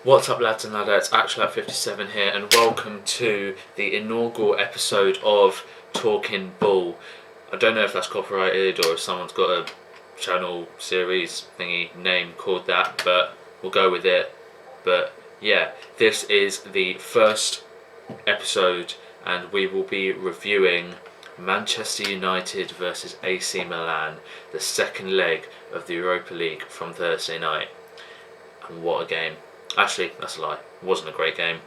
What's up, lads and ladettes? Actual57 here, and welcome to the inaugural episode of Talking Ball. I don't know if that's copyrighted or if someone's got a channel series thingy name called that, but we'll go with it. But yeah, this is the first episode, and we will be reviewing Manchester United versus AC Milan, the second leg of the Europa League from Thursday night. And what a game. Actually, that's a lie. It wasn't a great game,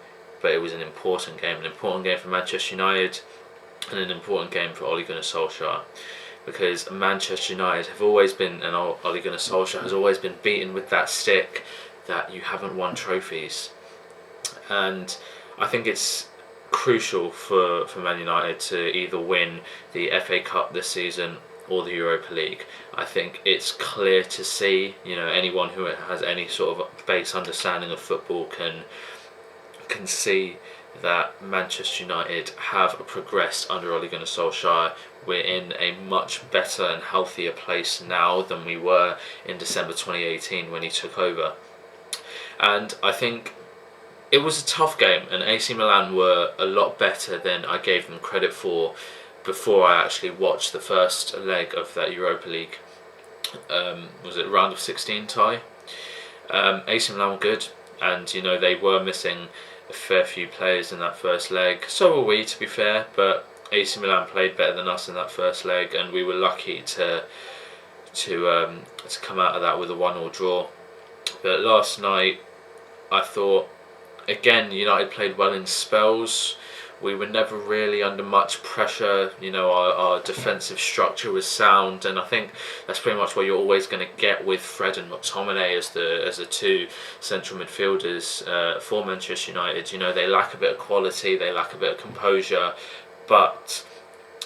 but it was an important game. An important game for Manchester United and an important game for Ole Gunnar Solskjaer. Because Manchester United have always been, and Ole Gunnar Solskjaer has always been beaten with that stick that you haven't won trophies. And I think it's crucial for Man United to either win the FA Cup this season or the Europa League. I think it's clear to see, anyone who has any sort of base understanding of football can see that Manchester United have progressed under Ole Gunnar Solskjaer. We're in a much better and healthier place now than we were in December 2018 when he took over. And I think it was a tough game, and AC Milan were a lot better than I gave them credit for before I actually watched the first leg of that Europa League. Was it round of 16 tie? AC Milan were good, and they were missing a fair few players in that first leg. So were we, to be fair, but AC Milan played better than us in that first leg, and we were lucky to come out of that with a 1-1 draw. But last night, I thought, again, United played well in spells. We were never really under much pressure. Our defensive structure was sound, and I think that's pretty much what you're always going to get with Fred and McTominay as the two central midfielders for Manchester United. They lack a bit of quality, they lack a bit of composure, but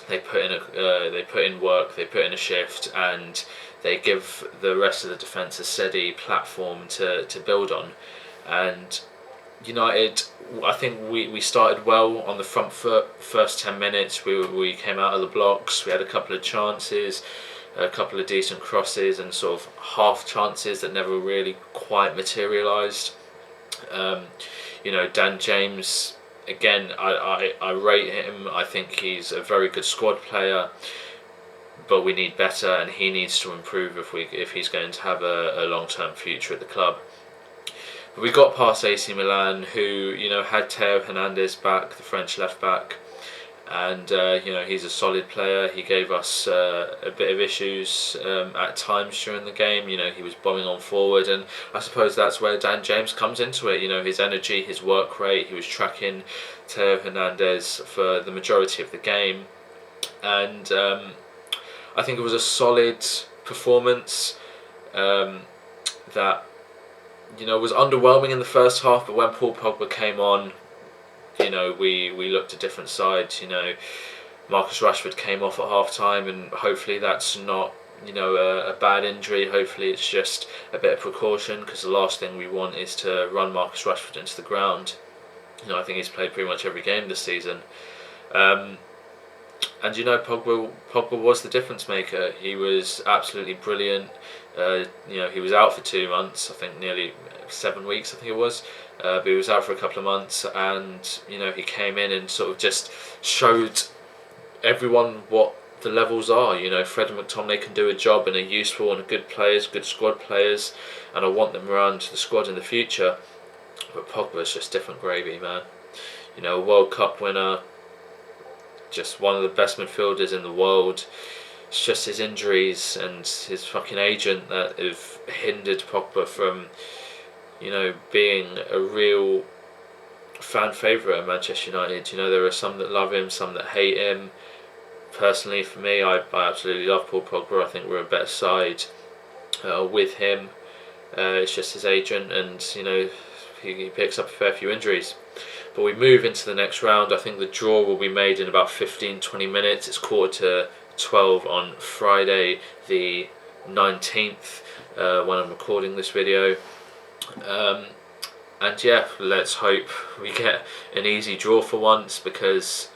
they put in work, they put in a shift, and they give the rest of the defence a steady platform to build on. And United, I think we started well on the front foot. First 10 minutes we came out of the blocks. We had a couple of chances, a couple of decent crosses, and sort of half chances that never really quite materialised. Dan James, again, I rate him. I think he's a very good squad player, but we need better, and he needs to improve if he's going to have a long-term future at the club. We got past AC Milan, who had Theo Hernandez back, the French left back, and he's a solid player. He gave us a bit of issues at times during the game. He was bombing on forward, and I suppose that's where Dan James comes into it. His energy, his work rate. He was tracking Theo Hernandez for the majority of the game, and I think it was a solid performance that was underwhelming in the first half, but when Paul Pogba came on, we looked a different side. Marcus Rashford came off at half time, and hopefully that's not a bad injury. Hopefully it's just a bit of precaution, because the last thing we want is to run Marcus Rashford into the ground. I think he's played pretty much every game this season. And Pogba was the difference maker. He was absolutely brilliant. He was out for 2 months, I think nearly 7 weeks, I think it was. But he was out for a couple of months, and he came in and sort of just showed everyone what the levels are. Fred and McTominay can do a job and are useful and are good players, good squad players, and I want them around the squad in the future. But Pogba is just different gravy, man. A World Cup winner, just one of the best midfielders in the world. It's just his injuries and his fucking agent that have hindered Pogba from, being a real fan favourite at Manchester United. There are some that love him, some that hate him. Personally, for me, I absolutely love Paul Pogba. I think we're a better side with him. It's just his agent, and he picks up a fair few injuries. But we move into the next round. I think the draw will be made in about 15-20 minutes. It's 11:45 on Friday the 19th when I'm recording this video. And yeah, let's hope we get an easy draw for once, because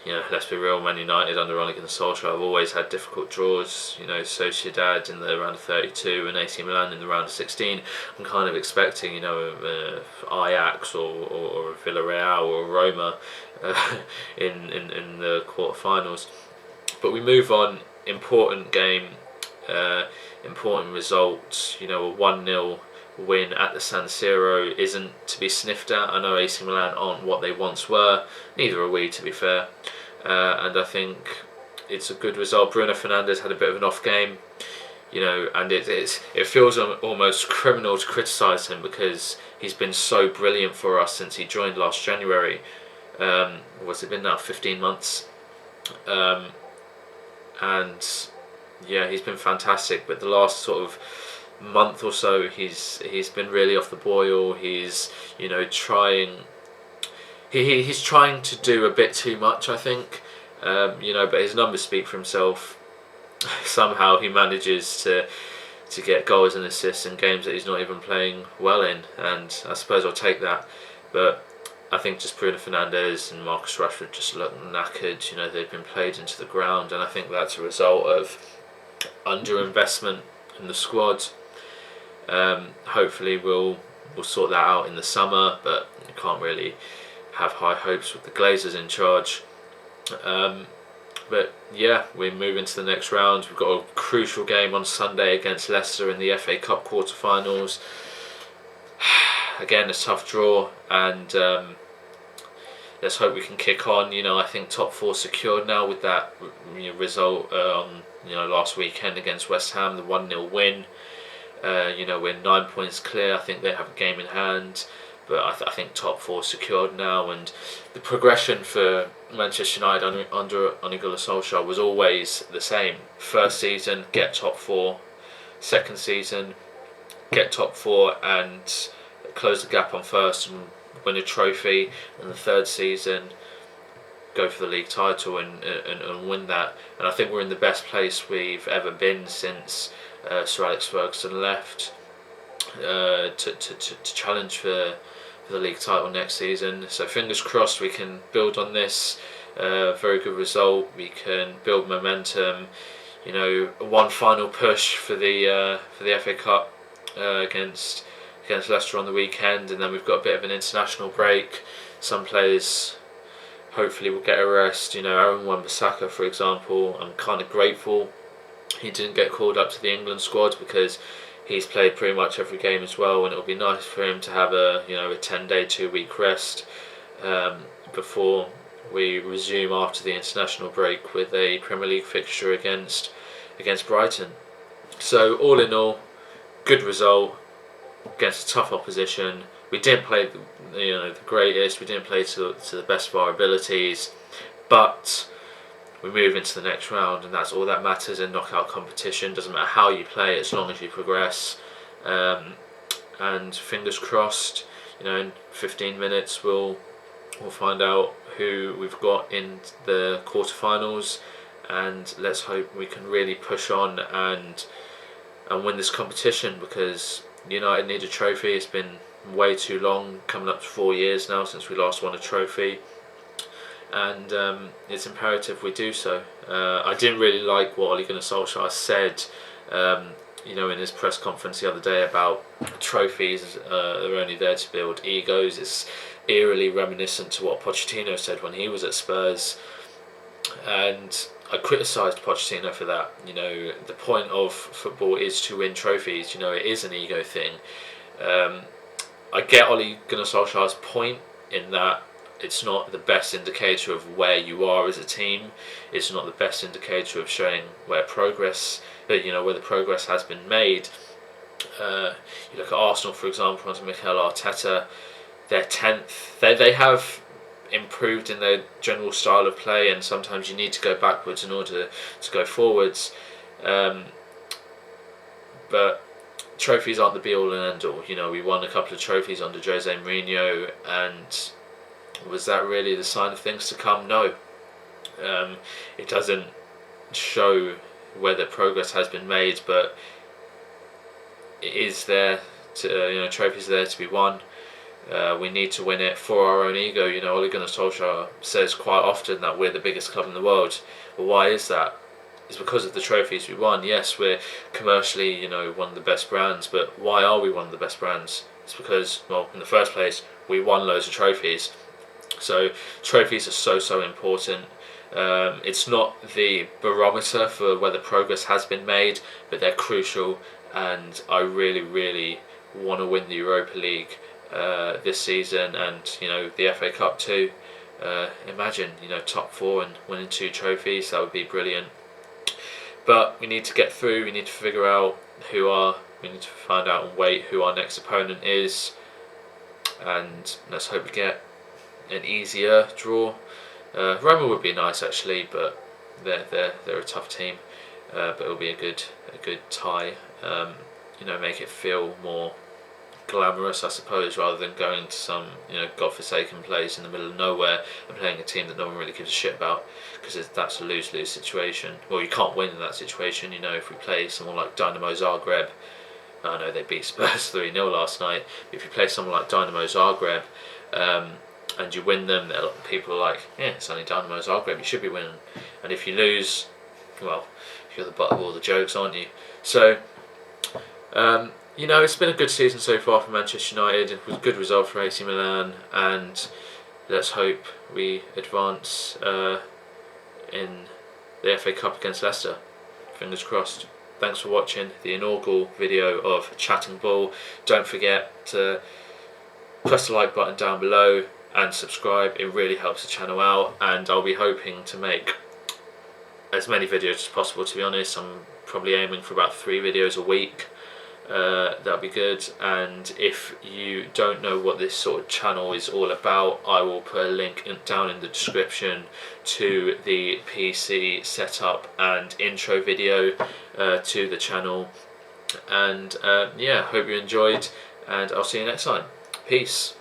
let's be real, Man United under Ole Gunnar Solskjaer have always had difficult draws. Sociedad in the round of 32 and AC Milan in the round of 16. I'm kind of expecting, Ajax or Villarreal or Roma in the quarterfinals. But we move on. Important game, important results. A 1-0 win at the San Siro isn't to be sniffed at. I know AC Milan aren't what they once were. Neither are we, to be fair. And I think it's a good result. Bruno Fernandes had a bit of an off game, and it feels almost criminal to criticise him because he's been so brilliant for us since he joined last January. What's it been now? 15 months. And yeah, he's been fantastic. But the last sort of month or so, he's been really off the boil. He's trying. He's trying to do a bit too much, I think. But his numbers speak for himself. Somehow he manages to get goals and assists in games that he's not even playing well in, and I suppose I'll take that. But I think just Bruno Fernandes and Marcus Rashford just look knackered. They've been played into the ground, and I think that's a result of underinvestment in the squad. Hopefully we'll sort that out in the summer, but you can't really have high hopes with the Glazers in charge. But yeah, we move into the next round. We've got a crucial game on Sunday against Leicester in the FA Cup quarter-finals. Again, a tough draw, and let's hope we can kick on. I think top 4 secured now with that result on last weekend against West Ham, the 1-0 win. We're 9 points clear. I think they have a game in hand, but I think top 4 secured now, and the progression for Manchester United under Ole Gunnar Solskjaer was always the same. First season, get top 4. Second season, get top 4 and close the gap on first and win a trophy. And the third season, go for the league title and win that. And I think we're in the best place we've ever been since Sir Alex Ferguson left to challenge for the league title next season. So fingers crossed we can build on this. Very good result. We can build momentum. One final push for the FA Cup against Leicester on the weekend, and then we've got a bit of an international break. Some players hopefully will get a rest. Aaron Wan-Bissaka, for example. I'm kind of grateful he didn't get called up to the England squad because he's played pretty much every game as well, and it'll be nice for him to have a 10-day, 2-week rest before we resume after the international break with a Premier League fixture against Brighton. So all in all, good result against a tough opposition. We didn't play the greatest. We didn't play to the best of our abilities, but we move into the next round, and that's all that matters in knockout competition. Doesn't matter how you play as long as you progress. And fingers crossed, in 15 minutes we'll find out who we've got in the quarterfinals, and let's hope we can really push on and win this competition, because United need a trophy. It's been way too long, coming up to 4 years now since we last won a trophy, and it's imperative we do so. I didn't really like what Ole Gunnar Solskjaer said in his press conference the other day about trophies. They're only there to build egos. It's eerily reminiscent to what Pochettino said when he was at Spurs, and I criticised Pochettino for that. The point of football is to win trophies. It is an ego thing. I get Ole Gunnar Solskjaer's point in that it's not the best indicator of where you are as a team. It's not the best indicator of showing where the progress has been made. You look at Arsenal, for example, under Mikel Arteta, they're 10th. They have improved in their general style of play, and sometimes you need to go backwards in order to go forwards. But trophies aren't the be all and end all. We won a couple of trophies under Jose Mourinho, and was that really the sign of things to come? No. It doesn't show whether progress has been made, but it is there to trophies are there to be won. We need to win it for our own ego. You know, Ole Gunnar Solskjaer says quite often that we're the biggest club in the world. But why is that? It's because of the trophies we won. Yes, we're commercially, one of the best brands, but why are we one of the best brands? It's because, well, in the first place, we won loads of trophies. So trophies are so important. It's not the barometer for whether progress has been made, but they're crucial, and I really want to win the Europa League this season, and the FA Cup too. Imagine top four and winning 2 trophies. That would be brilliant. But we need to get through. We need to figure out we need to find out and wait who our next opponent is, and let's hope we get an easier draw. Roma would be nice actually, but they're a tough team. But it'll be a good tie. Make it feel more glamorous, I suppose, rather than going to some godforsaken place in the middle of nowhere and playing a team that no one really gives a shit about, because that's a lose-lose situation. Well, you can't win in that situation. If we play someone like Dynamo Zagreb, I know they beat Spurs 3-0 last night. If you play someone like Dynamo Zagreb and you win them, people are like, yeah, it's only Dynamo Zagreb, you should be winning. And if you lose, well, you're the butt of all the jokes, aren't you? So it's been a good season so far for Manchester United. It was a good result for AC Milan, and let's hope we advance in the FA Cup against Leicester. Fingers crossed. Thanks for watching the inaugural video of Chatting Bull. Don't forget to press the like button down below and subscribe. It really helps the channel out, and I'll be hoping to make as many videos as possible, to be honest. I'm probably aiming for about 3 videos a week. That'll be good. And if you don't know what this sort of channel is all about, I will put a link down in the description to the PC setup and intro video to the channel. And hope you enjoyed, and I'll see you next time. Peace.